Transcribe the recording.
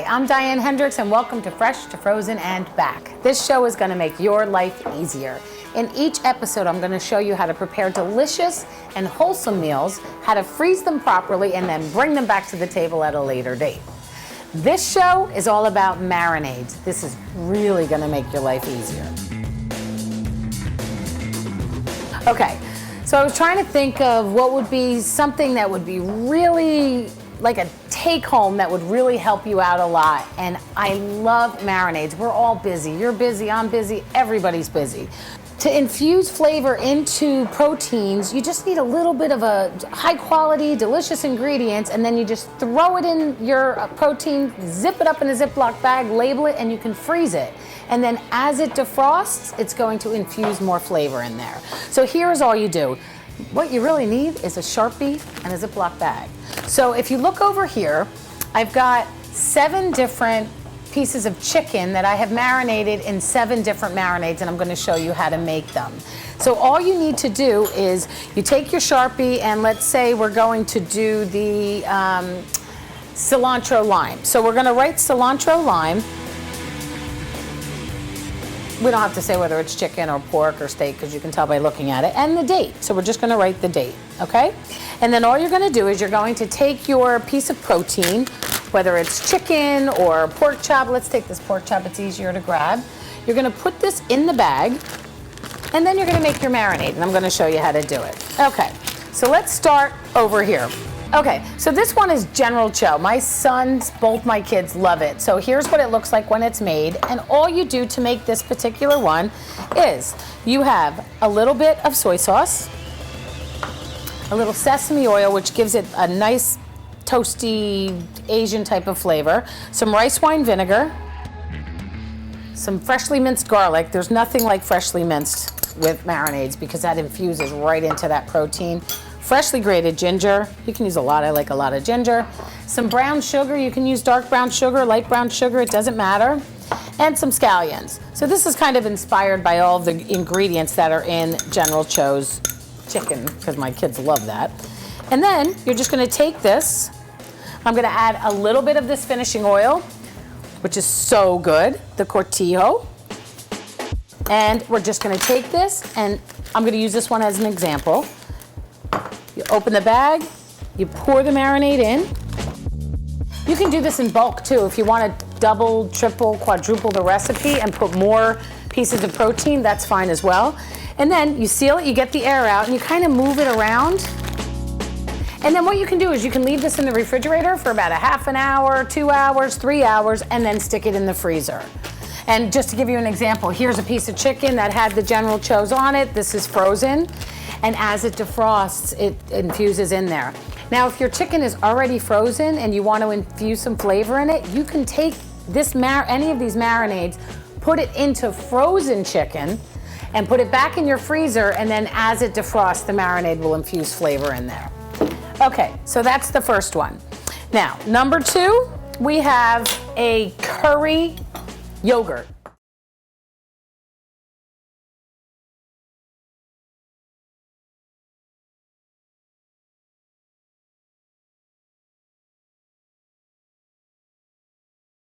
Hi, I'm Diane Hendricks and welcome to Fresh to Frozen and Back. This show is going to make your life easier. In each episode, I'm going to show you how to prepare delicious and wholesome meals, how to freeze them properly, and then bring them back to the table at a later date. This show is all about marinades. This is really going to make your life easier. Okay, so I was trying to think of what would be something that would be really like a take home that would really help you out a lot. And I love marinades. We're all busy. You're busy, I'm busy, everybody's busy. To infuse flavor into proteins, you just need a little bit of a high quality, delicious ingredients, and then you just throw it in your protein, zip it up in a Ziploc bag, label it, and you can freeze it. And then as it defrosts, it's going to infuse more flavor in there. So here's all you do. What you really need is a Sharpie and a Ziploc bag. So if you look over here, I've got 7 different pieces of chicken that I have marinated in 7 different marinades, and I'm going to show you how to make them. So all you need to do is you take your Sharpie, and let's say we're going to do the cilantro lime. So we're going to write cilantro lime. We don't have to say whether it's chicken or pork or steak because you can tell by looking at it, and the date. So we're just going to write the date, okay? And then all you're going to do is you're going to take your piece of protein, whether it's chicken or pork chop. Let's take this pork chop, it's easier to grab. You're going to put this in the bag, and then you're going to make your marinade, and I'm going to show you how to do it. Okay, so let's start over here. Okay, so this one is General Cho. My sons, both my kids love it. So here's what it looks like when it's made. And all you do to make this particular one is you have a little bit of soy sauce, a little sesame oil, which gives it a nice toasty Asian type of flavor, some rice wine vinegar, some freshly minced garlic. There's nothing like freshly minced with marinades because that infuses right into that protein. Freshly grated ginger, you can use a lot, I like a lot of ginger. Some brown sugar, you can use dark brown sugar, light brown sugar, it doesn't matter. And some scallions. So this is kind of inspired by all of the ingredients that are in General Cho's chicken, because my kids love that. And then you're just gonna take this, I'm gonna add a little bit of this finishing oil, which is so good, the Cortijo. And we're just gonna take this, and I'm gonna use this one as an example. You open the bag, you pour the marinade in. You can do this in bulk too. If you want to double, triple, quadruple the recipe and put more pieces of protein, that's fine as well. And then you seal it, you get the air out, and you kind of move it around. And then what you can do is you can leave this in the refrigerator for about a half an hour, 2 hours, 3 hours, and then stick it in the freezer. And just to give you an example, here's a piece of chicken that had the General Cho's on it. This is frozen. And as it defrosts, it infuses in there. Now, if your chicken is already frozen and you want to infuse some flavor in it, you can take this any of these marinades, put it into frozen chicken, and put it back in your freezer, and then as it defrosts, the marinade will infuse flavor in there. Okay, so that's the first one. Now, number 2, we have a curry yogurt.